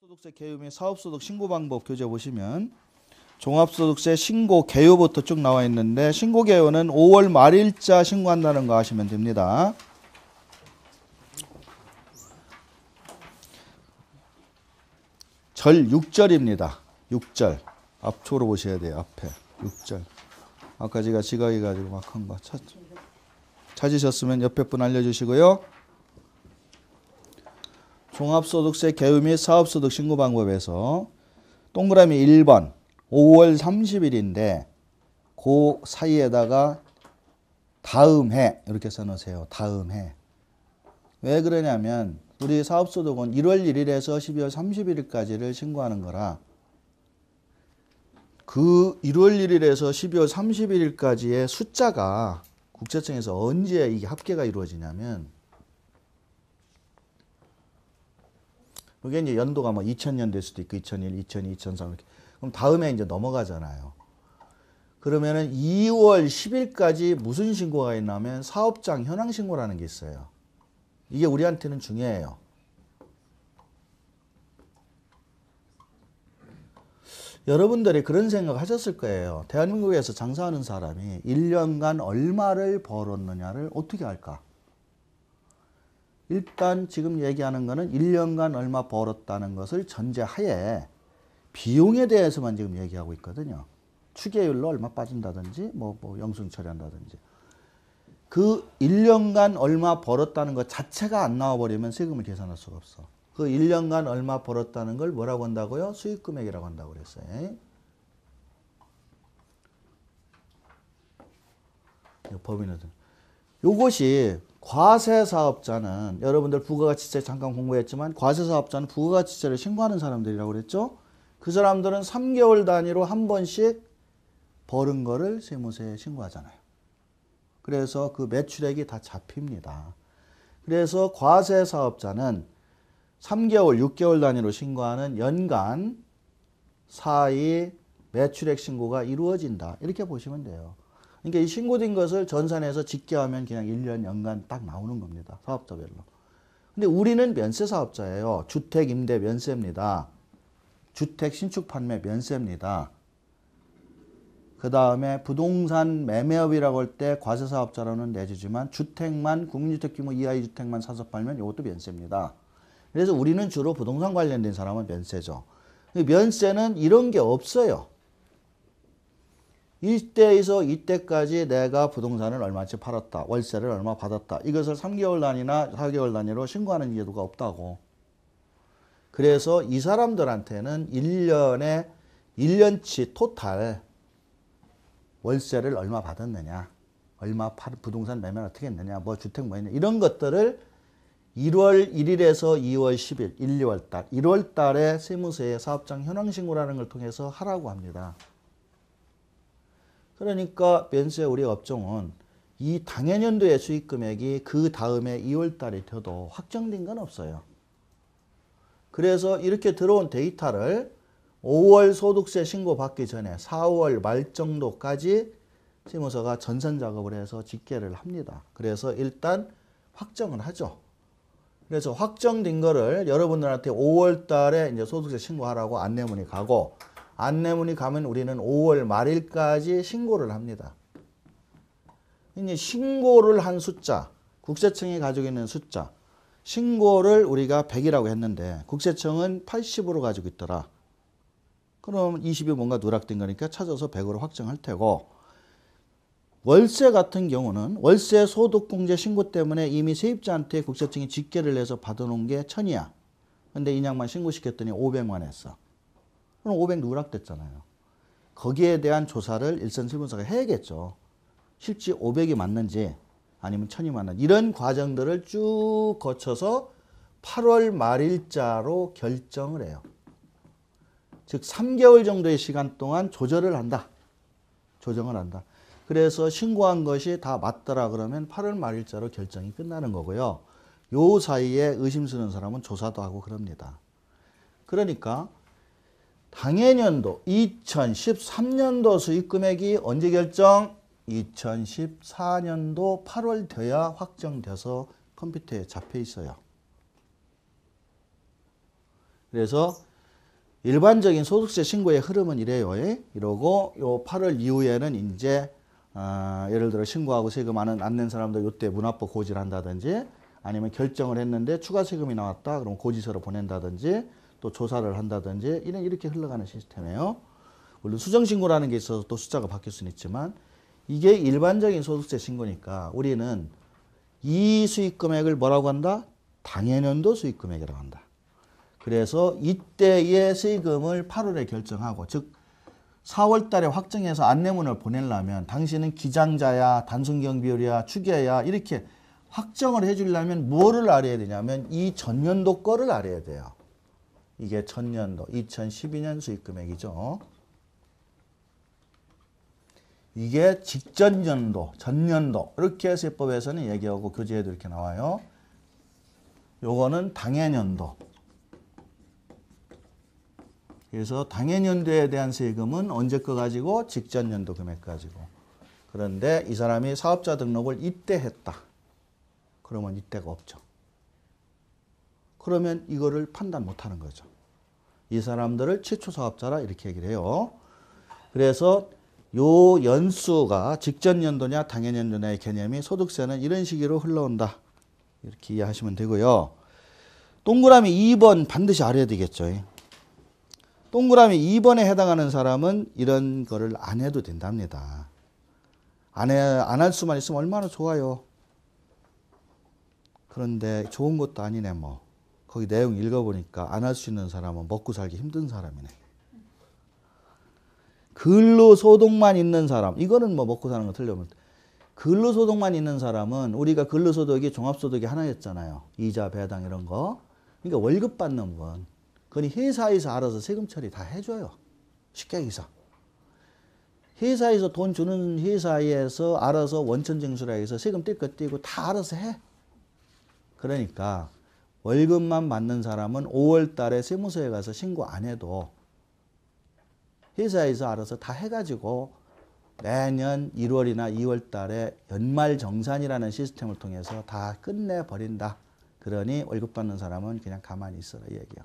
소득세 개요 및 사업소득 신고 방법 교재 보시면 종합소득세 신고 개요부터 쭉 나와 있는데 신고 개요는 5월 말일자 신고한다는 거 하시면 됩니다. 절 6절입니다. 6절. 앞쪽으로 보셔야 돼요. 앞에 6절. 아까 제가 지각해 가지고 막 한 거 찾으셨으면 옆에 분 알려주시고요. 종합소득세 개요 및 사업소득 신고 방법에서 동그라미 1번 5월 30일인데 그 사이에다가 다음 해 이렇게 써놓으세요. 다음 해. 왜 그러냐면 우리 사업소득은 1월 1일에서 12월 31일까지를 신고하는 거라 그 1월 1일에서 12월 31일까지의 숫자가 국세청에서 언제 이게 합계가 이루어지냐면 이게 이제 연도가 뭐 2000년 될 수도 있고 2001, 2002, 2003 이렇게. 그럼 다음에 이제 넘어가잖아요. 그러면은 2월 10일까지 무슨 신고가 있냐면 사업장 현황 신고라는 게 있어요. 이게 우리한테는 중요해요. 여러분들이 그런 생각 하셨을 거예요. 대한민국에서 장사하는 사람이 1년간 얼마를 벌었느냐를 어떻게 할까? 일단 지금 얘기하는 거는 1년간 얼마 벌었다는 것을 전제하에 비용에 대해서만 지금 얘기하고 있거든요. 추계율로 얼마 빠진다든지 뭐 영수증 처리한다든지 그 1년간 얼마 벌었다는 것 자체가 안 나와버리면 세금을 계산할 수가 없어. 그 1년간 얼마 벌었다는 걸 뭐라고 한다고요? 수익금액이라고 한다고 그랬어요. 법인은 요것이 과세사업자는 여러분들 부가가치세 잠깐 공부했지만 과세사업자는 부가가치세를 신고하는 사람들이라고 그랬죠. 그 사람들은 3개월 단위로 한 번씩 벌은 거를 세무서에 신고하잖아요. 그래서 그 매출액이 다 잡힙니다. 그래서 과세사업자는 3개월, 6개월 단위로 신고하는 연간 사이 매출액 신고가 이루어진다. 이렇게 보시면 돼요. 그러니까 이 신고된 것을 전산에서 집계하면 그냥 1년 연간 딱 나오는 겁니다. 사업자별로. 근데 우리는 면세 사업자예요. 주택 임대 면세입니다. 주택 신축 판매 면세입니다. 그 다음에 부동산 매매업이라고 할 때 과세 사업자로는 내주지만 주택만 국민주택 규모 이하의 주택만 사서 팔면 이것도 면세입니다. 그래서 우리는 주로 부동산 관련된 사람은 면세죠. 면세는 이런 게 없어요. 이때에서 이때까지 내가 부동산을 얼마치 팔았다. 월세를 얼마 받았다. 이것을 3개월 단위나 4개월 단위로 신고하는 제도가 없다고. 그래서 이 사람들한테는 1년치 토탈 월세를 얼마 받았느냐. 얼마 부동산 매매를 어떻게 했느냐. 뭐 주택 뭐 했냐. 이런 것들을 1월 1일에서 2월 10일, 1, 2월 달, 1월 달에 세무서에 사업장 현황 신고라는 걸 통해서 하라고 합니다. 그러니까 면세 우리 업종은 이 당해년도의 수익 금액이 그 다음에 2월 달이 돼도 확정된 건 없어요. 그래서 이렇게 들어온 데이터를 5월 소득세 신고 받기 전에 4월 말 정도까지 세무서가 전산 작업을 해서 집계를 합니다. 그래서 일단 확정을 하죠. 그래서 확정된 거를 여러분들한테 5월 달에 이제 소득세 신고하라고 안내문이 가고 안내문이 가면 우리는 5월 말일까지 신고를 합니다. 이제 신고를 한 숫자, 국세청이 가지고 있는 숫자, 신고를 우리가 100이라고 했는데 국세청은 80으로 가지고 있더라. 그럼 20이 뭔가 누락된 거니까 찾아서 100으로 확정할 테고 월세 같은 경우는 월세 소득공제 신고 때문에 이미 세입자한테 국세청이 집계를 해서 받아놓은 게 1000이야. 근데 인양만 신고시켰더니 500만 했어. 그럼 500 누락됐잖아요. 거기에 대한 조사를 일선세무서가 해야겠죠. 실제 500이 맞는지 아니면 1000이 맞는지 이런 과정들을 쭉 거쳐서 8월 말일자로 결정을 해요. 즉 3개월 정도의 시간 동안 조정을 한다. 그래서 신고한 것이 다 맞더라 그러면 8월 말일자로 결정이 끝나는 거고요. 요 사이에 의심스러운 사람은 조사도 하고 그럽니다. 그러니까 당해년도 2013년도 수익금액이 언제 결정? 2014년도 8월 돼야 확정돼서 컴퓨터에 잡혀 있어요. 그래서 일반적인 소득세 신고의 흐름은 이래요. 이러고 요 8월 이후에는 이제 예를 들어 신고하고 세금 안 낸 사람들 요때 문화법 고지를 한다든지 아니면 결정을 했는데 추가 세금이 나왔다. 그럼 고지서를 보낸다든지 또 조사를 한다든지 이렇게 흘러가는 시스템이에요. 물론 수정신고라는 게 있어서 또 숫자가 바뀔 수는 있지만 이게 일반적인 소득세 신고니까 우리는 이 수익금액을 뭐라고 한다? 당해년도 수익금액이라고 한다. 그래서 이때의 세금을 8월에 결정하고 즉 4월 달에 확정해서 안내문을 보내려면 당신은 기장자야, 단순경비율이야, 추계야 이렇게 확정을 해주려면 뭐를 알아야 되냐면 이 전년도 거를 알아야 돼요. 이게 전년도 2012년 수익금액이죠. 이게 직전년도, 전년도 이렇게 세법에서는 얘기하고 교재에도 이렇게 나와요. 요거는 당해년도. 그래서 당해년도에 대한 세금은 언제 거 가지고? 직전년도 금액 가지고. 그런데 이 사람이 사업자 등록을 이때 했다. 그러면 이때가 없죠. 그러면 이거를 판단 못하는 거죠. 이 사람들을 최초 사업자라 이렇게 얘기를 해요. 그래서 요 연수가 직전년도냐 당해년도냐의 개념이 소득세는 이런 식으로 흘러온다. 이렇게 이해하시면 되고요. 동그라미 2번 반드시 알아야 되겠죠. 동그라미 2번에 해당하는 사람은 이런 거를 안 해도 된답니다. 안 할 수만 있으면 얼마나 좋아요. 그런데 좋은 것도 아니네 뭐. 거기 내용 읽어보니까 안 할 수 있는 사람은 먹고 살기 힘든 사람이네. 근로소득만 있는 사람, 이거는 뭐 먹고 사는 거 틀려면 근로소득만 있는 사람은 우리가 근로소득이 종합소득이 하나였잖아요. 이자, 배당 이런 거. 그러니까 월급 받는 분. 그건 회사에서 알아서 세금 처리 다 해줘요. 쉽게 얘기해서. 회사에서 돈 주는 회사에서 알아서 원천징수라 해서 세금 뗄 거 떼고 다 알아서 해. 그러니까 월급만 받는 사람은 5월 달에 세무서에 가서 신고 안 해도 회사에서 알아서 다 해가지고 매년 1월이나 2월 달에 연말정산이라는 시스템을 통해서 다 끝내버린다. 그러니 월급 받는 사람은 그냥 가만히 있어라 이 얘기야.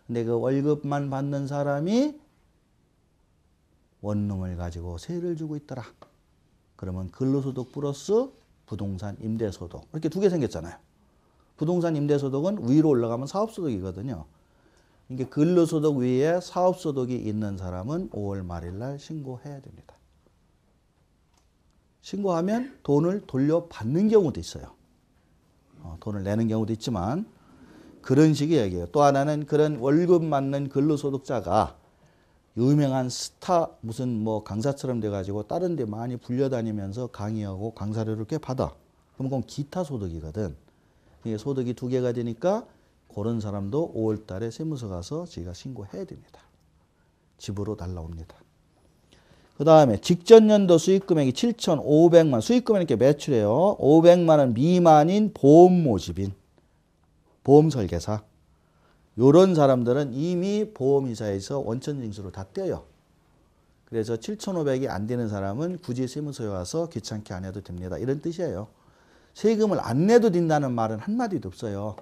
근데 그 월급만 받는 사람이 원룸을 가지고 세를 주고 있더라. 그러면 근로소득 플러스 부동산 임대소득 이렇게 두 개 생겼잖아요. 부동산 임대소득은 위로 올라가면 사업소득이거든요. 이게 근로소득 위에 사업소득이 있는 사람은 5월 말일 날 신고해야 됩니다. 신고하면 돈을 돌려받는 경우도 있어요. 돈을 내는 경우도 있지만 그런 식의 얘기예요. 또 하나는 그런 월급 받는 근로소득자가 유명한 스타 무슨 뭐 강사처럼 돼가지고 다른 데 많이 불려다니면서 강의하고 강사료를 꽤 받아. 그럼 그건 기타 소득이거든. 이게 소득이 두 개가 되니까 그런 사람도 5월 달에 세무서 가서 저희가 신고해야 됩니다. 집으로 날라옵니다. 그 다음에 직전년도 수익금액이 7,500만, 수익금액이 이렇게 매출해요. 500만 원 미만인 보험 모집인, 보험 설계사. 요런 사람들은 이미 보험회사에서 원천징수를 다 떼요. 그래서 7,500이 안 되는 사람은 굳이 세무서에 와서 귀찮게 안 해도 됩니다. 이런 뜻이에요. 세금을 안 내도 된다는 말은 한마디도 없어요.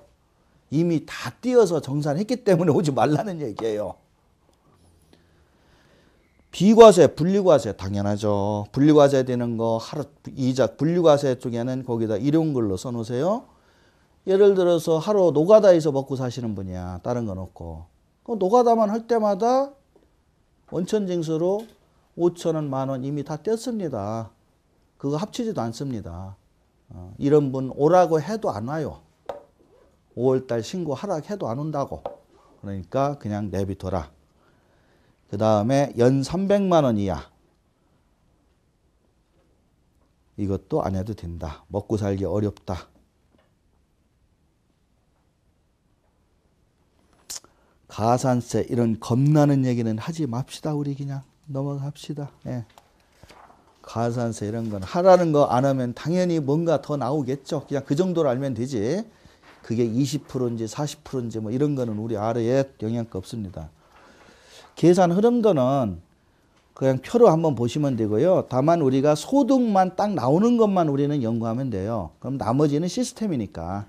이미 다 띄어서 정산했기 때문에 오지 말라는 얘기예요. 비과세, 분리과세 당연하죠. 분리과세 되는 거 하루 이자 분리과세 쪽에는 거기다 일용근로 써놓으세요. 예를 들어서 하루 노가다에서 먹고 사시는 분이야. 다른 건 없고. 노가다만 할 때마다 원천징수로 5,000원, 10,000원 이미 다 뗐습니다. 그거 합치지도 않습니다. 이런 분 오라고 해도 안 와요. 5월달 신고하라 해도 안 온다고. 그러니까 그냥 내비둬라. 그 다음에 연 300만 원 이하. 이것도 안 해도 된다. 먹고 살기 어렵다. 가산세 이런 겁나는 얘기는 하지 맙시다. 우리 그냥 넘어갑시다. 예. 가산세 이런 건 하라는 거 안 하면 당연히 뭔가 더 나오겠죠. 그냥 그 정도로 알면 되지. 그게 20%인지 40%인지 뭐 이런 거는 우리 알아야 영향가 없습니다. 계산 흐름도는 그냥 표로 한번 보시면 되고요. 다만 우리가 소득만 딱 나오는 것만 우리는 연구하면 돼요. 그럼 나머지는 시스템이니까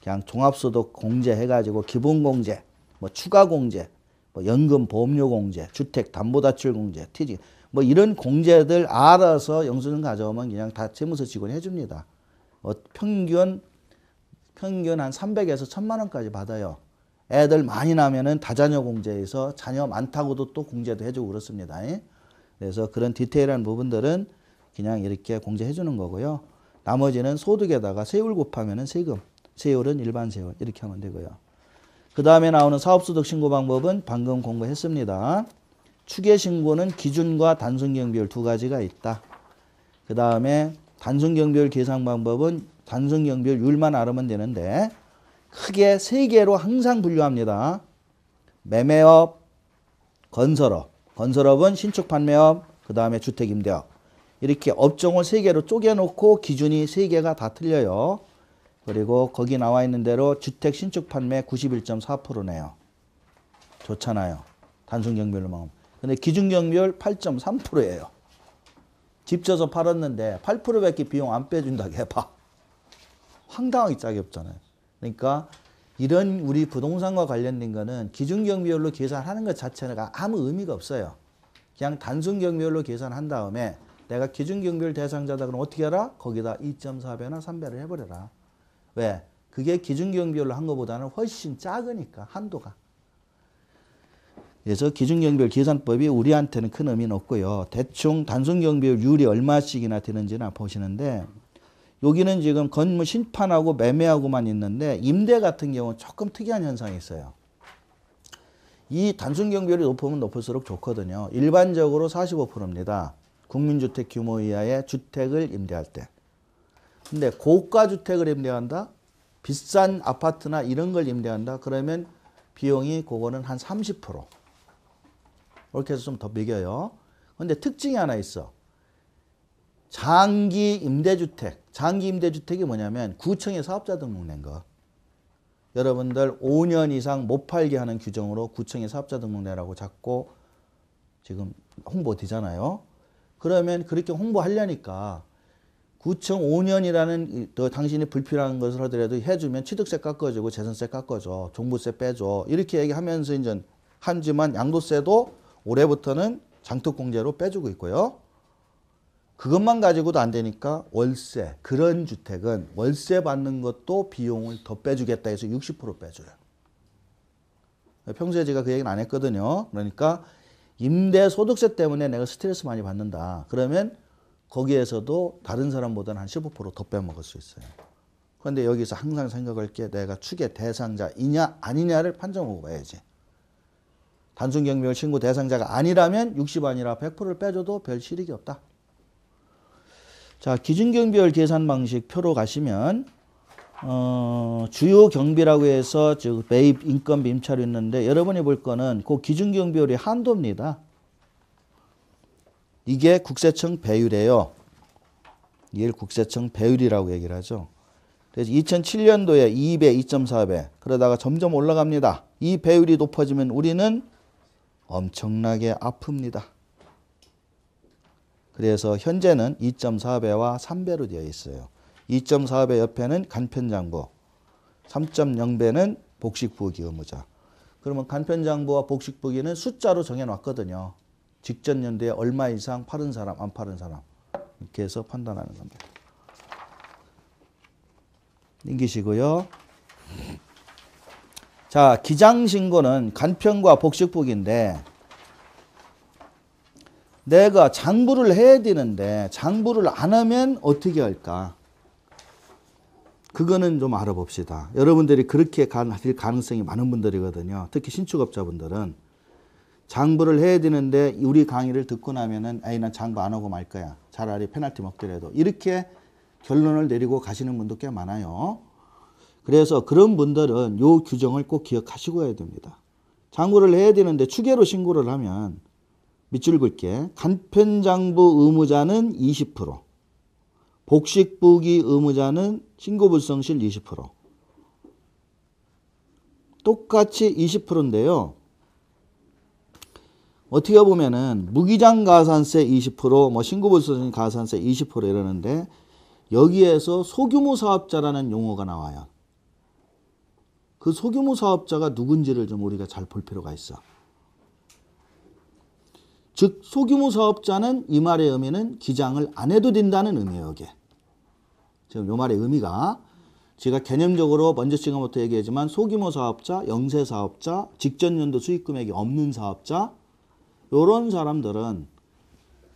그냥 종합소득 공제 해가지고 기본공제, 뭐 추가공제, 뭐 뭐 연금 보험료 공제, 주택 담보다출 공제, 퇴직 뭐 이런 공제들 알아서 영수증 가져오면 그냥 다 세무서 직원이 해줍니다. 평균 한 300에서 1000만 원까지 받아요. 애들 많이 나면은 다자녀 공제에서 자녀 많다고도 또 공제도 해주고 그렇습니다. 그래서 그런 디테일한 부분들은 그냥 이렇게 공제해 주는 거고요. 나머지는 소득에다가 세율 곱하면은 세금, 세율은 일반 세율 이렇게 하면 되고요. 그 다음에 나오는 사업소득 신고 방법은 방금 공부했습니다. 추계신고는 기준과 단순경비율 두 가지가 있다. 그 다음에 단순경비율 계산 방법은 단순경비율만 알으면 되는데 크게 세 개로 항상 분류합니다. 매매업, 건설업. 건설업은 신축 판매업, 그 다음에 주택 임대업. 이렇게 업종을 세 개로 쪼개놓고 기준이 세 개가 다 틀려요. 그리고 거기 나와 있는 대로 주택 신축 판매 91.4%네요. 좋잖아요. 단순경비율만. 근데 기준경비율 8.3%예요. 집 져서 팔았는데 8%밖에 비용 안 빼준다고 해봐. 황당하게 짝이 없잖아요. 그러니까 이런 우리 부동산과 관련된 거는 기준경비율로 계산하는 것 자체가 아무 의미가 없어요. 그냥 단순경비율로 계산한 다음에 내가 기준경비율 대상자다 그러면 어떻게 해라? 거기다 2.4배나 3배를 해버려라. 왜? 그게 기준경비율로 한 것보다는 훨씬 작으니까 한도가. 그래서 기준경비율 계산법이 우리한테는 큰 의미는 없고요. 대충 단순경비율이 얼마씩이나 되는지는 보시는데 여기는 지금 건물 신판하고 매매하고만 있는데 임대 같은 경우는 조금 특이한 현상이 있어요. 이 단순경비율이 높으면 높을수록 좋거든요. 일반적으로 45%입니다. 국민주택 규모 이하의 주택을 임대할 때. 근데 고가주택을 임대한다? 비싼 아파트나 이런 걸 임대한다? 그러면 비용이 그거는 한 30%. 이렇게 해서 좀 더 매겨요. 근데 특징이 하나 있어. 장기 임대주택. 장기 임대주택이 뭐냐면 구청에 사업자 등록 낸 거. 여러분들 5년 이상 못 팔게 하는 규정으로 구청에 사업자 등록 내라고 자꾸 지금 홍보되잖아요. 그러면 그렇게 홍보하려니까 구청 5년이라는 더 당신이 불필요한 것을 하더라도 해주면 취득세 깎아주고 재산세 깎아줘. 종부세 빼줘. 이렇게 얘기하면서 이제 하지만 양도세도 올해부터는 장특공제로 빼주고 있고요. 그것만 가지고도 안 되니까 월세, 그런 주택은 월세 받는 것도 비용을 더 빼주겠다 해서 60% 빼줘요. 평소에 제가 그 얘기는 안 했거든요. 그러니까 임대소득세 때문에 내가 스트레스 많이 받는다. 그러면 거기에서도 다른 사람보다는 한 15%더 빼먹을 수 있어요. 그런데 여기서 항상 생각할 게 내가 추계 대상자이냐 아니냐를 판정하고 봐야지. 단순경비율 신고 대상자가 아니라면 60 아니라 100%를 빼줘도 별 실익이 없다. 자, 기준경비율 계산 방식 표로 가시면 주요 경비라고 해서 매입, 인건비, 임차료 있는데 여러분이 볼 거는 그 기준경비율이 한도입니다. 이게 국세청 배율이에요. 이걸 국세청 배율이라고 얘기를 하죠. 그래서 2007년도에 2배, 2.4배 그러다가 점점 올라갑니다. 이 배율이 높아지면 우리는 엄청나게 아픕니다. 그래서 현재는 2.4배와 3배로 되어 있어요. 2.4배 옆에는 간편장부, 3.0배는 복식부기 의무자. 그러면 간편장부와 복식부기는 숫자로 정해놨거든요. 직전 연도에 얼마 이상 팔은 사람, 안 팔은 사람 이렇게 해서 판단하는 겁니다. 넘기시고요. 자, 기장신고는 간편과 복식부기인데 내가 장부를 해야 되는데 장부를 안 하면 어떻게 할까? 그거는 좀 알아봅시다. 여러분들이 그렇게 하실 가능성이 많은 분들이거든요. 특히 신축업자분들은 장부를 해야 되는데 우리 강의를 듣고 나면은 에이 난 장부 안 하고 말 거야. 차라리 페널티 먹더라도 이렇게 결론을 내리고 가시는 분도 꽤 많아요. 그래서 그런 분들은 요 규정을 꼭 기억하시고 해야 됩니다. 장부를 해야 되는데 추계로 신고를 하면 밑줄 긋게 간편장부 의무자는 20%, 복식부기 의무자는 신고불성실 20%. 똑같이 20%인데요. 어떻게 보면은 무기장 가산세 20%, 뭐 신고불성실 가산세 20% 이러는데 여기에서 소규모 사업자라는 용어가 나와요. 그 소규모 사업자가 누군지를 좀 우리가 잘 볼 필요가 있어. 즉 소규모 사업자는 이 말의 의미는 기장을 안 해도 된다는 의미예요. 이게. 지금 이 말의 의미가 제가 개념적으로 먼저 지금부터 얘기하지만 소규모 사업자, 영세 사업자, 직전 연도 수익 금액이 없는 사업자 이런 사람들은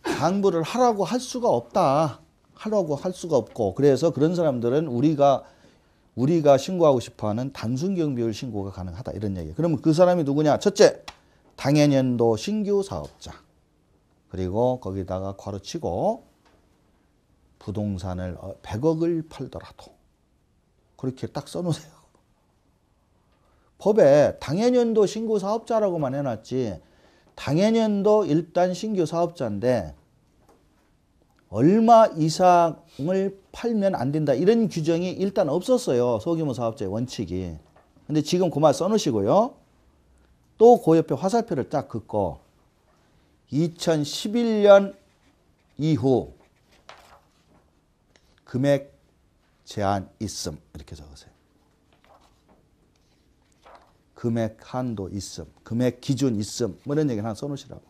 당부를 하라고 할 수가 없다. 하라고 할 수가 없고 그래서 그런 사람들은 우리가 신고하고 싶어하는 단순경비율 신고가 가능하다 이런 얘기예요. 그러면 그 사람이 누구냐? 첫째, 당해년도 신규 사업자. 그리고 거기다가 괄호치고 부동산을 100억을 팔더라도 그렇게 딱 써놓으세요. 법에 당해년도 신규 사업자라고만 해놨지 당해년도 일단 신규 사업자인데 얼마 이상을 팔면 안 된다 이런 규정이 일단 없었어요. 소규모 사업자의 원칙이. 근데 지금 그 말 써놓으시고요. 또 그 옆에 화살표를 딱 긋고 2011년 이후 금액 제한 있음 이렇게 적으세요. 금액 한도 있음, 금액 기준 있음 뭐 이런 얘기 하나 써놓으시라고.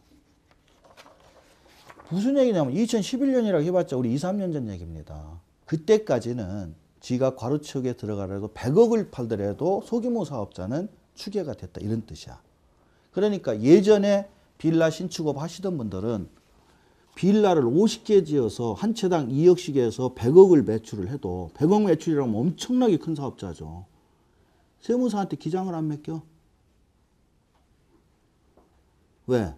무슨 얘기냐면 2011년이라고 해봤자 우리 2, 3년 전 얘기입니다. 그때까지는 지가 괄호축에 들어가라도 100억을 팔더라도 소규모 사업자는 추계가 됐다 이런 뜻이야. 그러니까 예전에 빌라 신축업 하시던 분들은 빌라를 50개 지어서 한 채당 2억씩 해서 100억을 매출을 해도 100억 매출이라면 엄청나게 큰 사업자죠. 세무사한테 기장을 안 맡겨. 왜?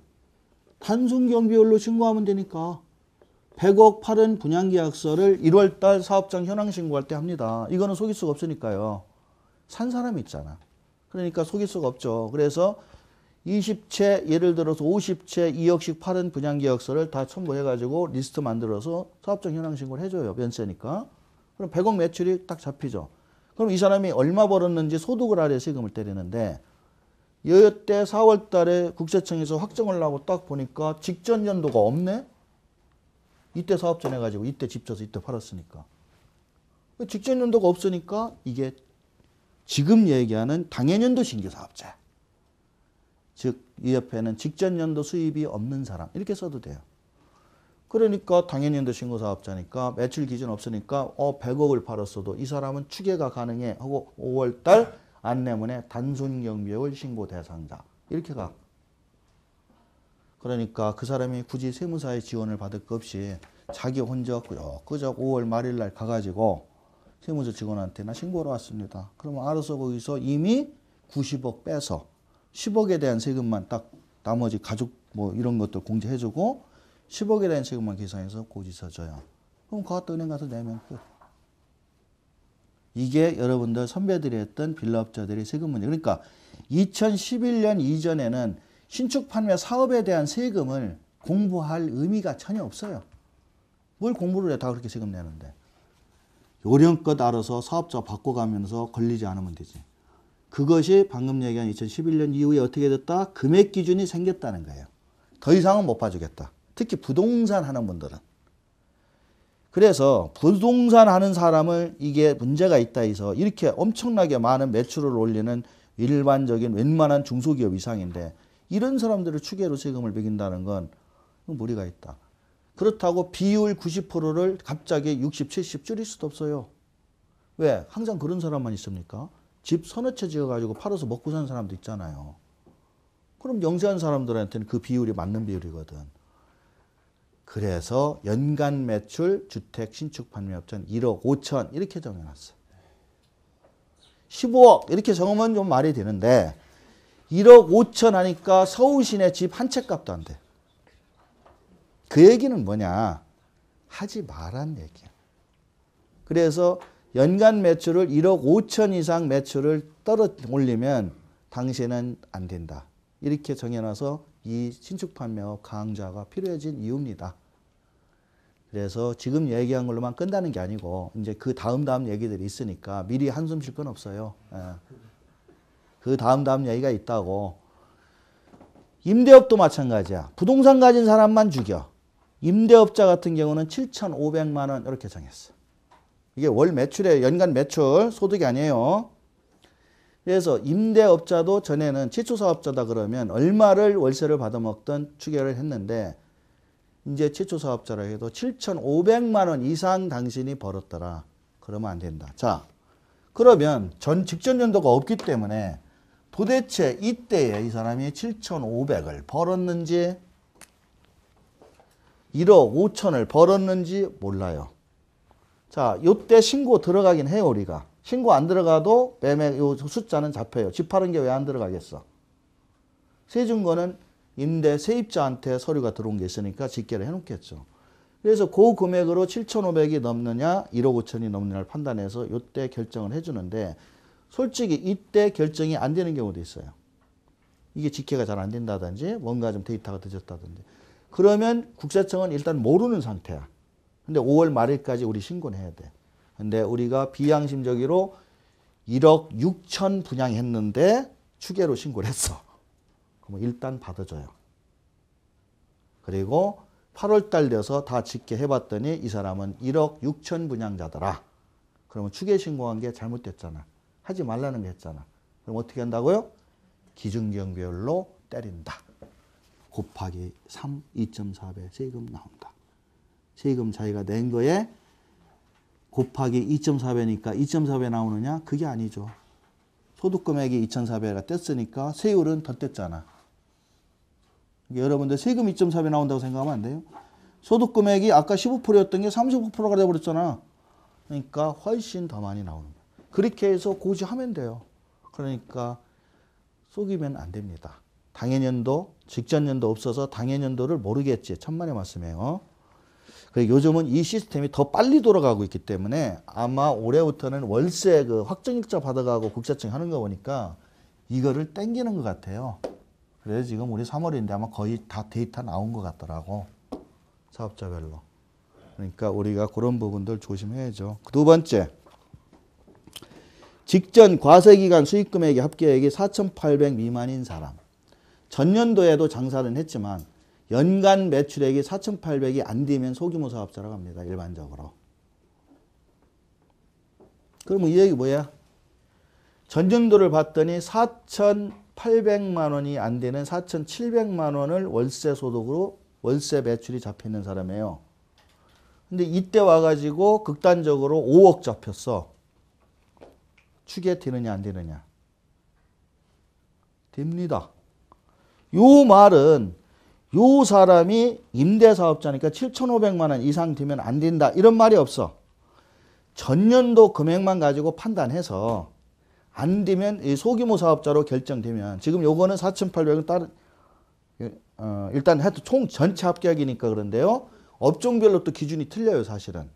단순경비율로 신고하면 되니까 100억 팔은 분양계약서를 1월달 사업장 현황 신고할 때 합니다. 이거는 속일 수가 없으니까요. 산 사람이 있잖아. 그러니까 속일 수가 없죠. 그래서 20채 예를 들어서 50채 2억씩 팔은 분양계약서를 다 첨부해가지고 리스트 만들어서 사업장 현황 신고를 해줘요. 면세니까. 그럼 100억 매출이 딱 잡히죠. 그럼 이 사람이 얼마 벌었는지 소득을 아래 세금을 때리는데 이때 4월 달에 국세청에서 확정을 하고 딱 보니까 직전 연도가 없네? 이때 사업전 해가지고 이때 집 져서 이때 팔았으니까. 직전 연도가 없으니까 이게 지금 얘기하는 당해년도 신규 사업자. 즉, 이 옆에는 직전 연도 수입이 없는 사람. 이렇게 써도 돼요. 그러니까 당해년도 신고 사업자니까 매출 기준 없으니까 100억을 팔았어도 이 사람은 추계가 가능해 하고 5월 달 안내문에 단순경비율 신고 대상자. 이렇게 가. 그러니까 그 사람이 굳이 세무사의 지원을 받을 것 없이 자기 혼자 끄적 5월 말일 날 가가지고 세무서 직원한테 나 신고하러 왔습니다. 그러면 알아서 거기서 이미 90억 빼서 10억에 대한 세금만 딱 나머지 가족 뭐 이런 것들 공제해주고 10억에 대한 세금만 계산해서 고지서 줘요. 그럼 그것도 은행 가서 내면 끝. 이게 여러분들 선배들이 했던 빌라업자들의 세금 문제. 그러니까 2011년 이전에는 신축 판매 사업에 대한 세금을 공부할 의미가 전혀 없어요. 뭘 공부를 해 다 그렇게 세금 내는데. 요령껏 알아서 사업자 바꿔가면서 걸리지 않으면 되지. 그것이 방금 얘기한 2011년 이후에 어떻게 됐다? 금액 기준이 생겼다는 거예요. 더 이상은 못 봐주겠다. 특히 부동산 하는 분들은. 그래서 부동산 하는 사람을 이게 문제가 있다 해서 이렇게 엄청나게 많은 매출을 올리는 일반적인 웬만한 중소기업 이상인데 이런 사람들을 추계로 세금을 매긴다는 건 무리가 있다. 그렇다고 비율 90%를 갑자기 60, 70 줄일 수도 없어요. 왜? 항상 그런 사람만 있습니까? 집 서너 채 지어가지고 팔아서 먹고 사는 사람도 있잖아요. 그럼 영세한 사람들한테는 그 비율이 맞는 비율이거든. 그래서 연간 매출 주택 신축 판매업자는 1억 5천 이렇게 정해놨어. 15억 이렇게 정하면 좀 말이 되는데 1억 5천 하니까 서울 시내 집 한 채 값도 안 돼. 그 얘기는 뭐냐? 하지 말란 얘기야. 그래서 연간 매출을 1억 5천 이상 매출을 올리면 당신은 안 된다. 이렇게 정해놔서 이 신축 판매업 강좌가 필요해진 이유입니다. 그래서 지금 얘기한 걸로만 끝나는 게 아니고 이제 그 다음 얘기들이 있으니까 미리 한숨 쉴 건 없어요. 그 다음 얘기가 있다고. 임대업도 마찬가지야. 부동산 가진 사람만 죽여. 임대업자 같은 경우는 7,500만 원 이렇게 정했어. 이게 월 매출에 연간 매출 소득이 아니에요. 그래서 임대업자도 전에는 최초사업자다 그러면 얼마를 월세를 받아먹던 추계를 했는데 이제 최초사업자라 해도 7,500만 원 이상 당신이 벌었더라. 그러면 안 된다. 자, 그러면 직전 연도가 없기 때문에 도대체 이때에 이 사람이 7,500을 벌었는지 1억 5천을 벌었는지 몰라요. 자, 요때 신고 들어가긴 해요, 우리가. 신고 안 들어가도 매매 요 숫자는 잡혀요. 집 파는 게 왜 안 들어가겠어? 세준거는 임대 세입자한테 서류가 들어온 게 있으니까 집계를 해놓겠죠. 그래서 그 금액으로 7,500이 넘느냐 1억 5천이 넘느냐를 판단해서 요때 결정을 해주는데 솔직히 이때 결정이 안 되는 경우도 있어요. 이게 집계가 잘 안 된다든지 뭔가 좀 데이터가 늦었다든지. 그러면 국세청은 일단 모르는 상태야. 근데 5월 말일까지 우리 신고는 해야 돼. 근데 우리가 비양심적으로 1억 6천 분양했는데 추계로 신고를 했어. 그럼 일단 받아줘요. 그리고 8월 달 돼서 다 집계해봤더니 이 사람은 1억 6천 분양자더라. 그러면 추계 신고한 게 잘못됐잖아. 하지 말라는 게 했잖아. 그럼 어떻게 한다고요? 기준경비율로 때린다. 곱하기 3, 2.4배 세금 나온다. 세금 자기가 낸 거에 곱하기 2.4배니까 2.4배 나오느냐? 그게 아니죠. 소득금액이 2,400가 뗐으니까 세율은 더 뗐잖아. 여러분들 세금 2.4배 나온다고 생각하면 안 돼요. 소득금액이 아까 15%였던 게 35%가 돼버렸잖아. 그러니까 훨씬 더 많이 나오는 거야. 그렇게 해서 고지하면 돼요. 그러니까 속이면 안 됩니다. 당해년도, 직전년도 없어서 당해년도를 모르겠지. 천만의 말씀이에요. 그리고 요즘은 이 시스템이 더 빨리 돌아가고 있기 때문에 아마 올해부터는 월세 그 확정일자 받아가고 국세청 하는 거 보니까 이거를 땡기는 것 같아요. 그래서 지금 우리 3월인데 아마 거의 다 데이터 나온 것 같더라고. 사업자별로. 그러니까 우리가 그런 부분들 조심해야죠. 두 번째. 직전 과세기간 수익금액의 합계액이 4,800 미만인 사람. 전년도에도 장사는 했지만 연간 매출액이 4,800이 안 되면 소규모 사업자라고 합니다. 일반적으로. 그러면 이 얘기 뭐야? 전년도를 봤더니 4,800만 원이 안 되는 4,700만 원을 월세 소득으로 월세 매출이 잡혀 있는 사람이에요. 근데 이때 와가지고 극단적으로 5억 잡혔어. 추계 되느냐 안 되느냐? 됩니다. 요 말은 요 사람이 임대사업자니까 7,500만 원 이상 되면 안 된다. 이런 말이 없어. 전년도 금액만 가지고 판단해서 안 되면 이 소규모 사업자로 결정되면 지금 요거는 4,800은 다른 일단 해도 총 전체 합격이니까 그런데요. 업종별로 또 기준이 틀려요, 사실은.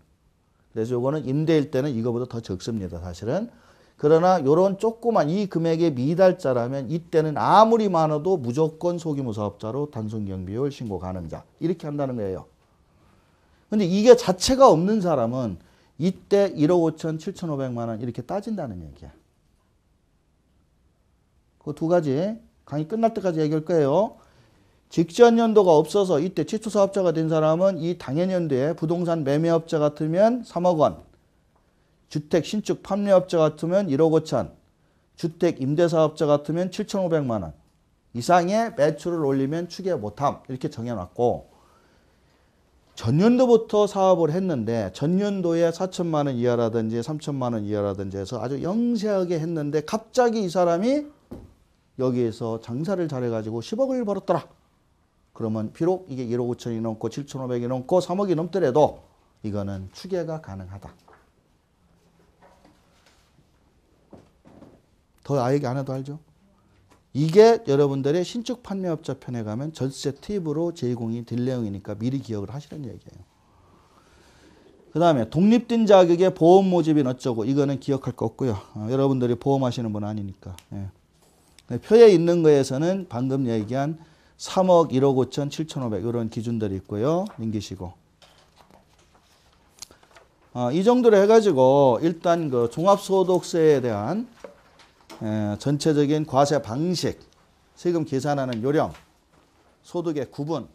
그래서 요거는 임대일 때는 이거보다 더 적습니다, 사실은. 그러나 요런 조그만 이 금액의 미달자라면 이때는 아무리 많아도 무조건 소규모 사업자로 단순경비율 신고 가능자. 이렇게 한다는 거예요. 근데 이게 자체가 없는 사람은 이때 1억 5천, 7,500만 원 이렇게 따진다는 얘기야. 그 두 가지 강의 끝날 때까지 얘기할 거예요. 직전 연도가 없어서 이때 최초 사업자가 된 사람은 이 당해년도에 부동산 매매업자 같으면 3억 원, 주택 신축 판매업자 같으면 1억 5천, 주택 임대사업자 같으면 7,500만 원 이상의 매출을 올리면 추계 못함 이렇게 정해놨고 전년도부터 사업을 했는데 전년도에 4천만 원 이하라든지 3천만 원 이하라든지 해서 아주 영세하게 했는데 갑자기 이 사람이 여기에서 장사를 잘해가지고 10억을 벌었더라. 그러면 비록 이게 1억 5천이 넘고 7,500이 넘고 3억이 넘더라도 이거는 추계가 가능하다. 더 얘기 안 해도 알죠? 이게 여러분들의 신축 판매업자 편에 가면 절세 팁으로 제공이 될 내용이니까 미리 기억을 하시는 얘기예요. 그 다음에 독립된 자격의 보험 모집인 어쩌고 이거는 기억할 거 없고요. 여러분들이 보험하시는 분 아니니까. 예. 표에 있는 거에서는 방금 얘기한 3억, 1억 5천, 7,500 이런 기준들이 있고요. 넘기시고. 이 정도로 해가지고 일단 그 종합소득세에 대한 전체적인 과세 방식, 세금 계산하는 요령, 소득의 구분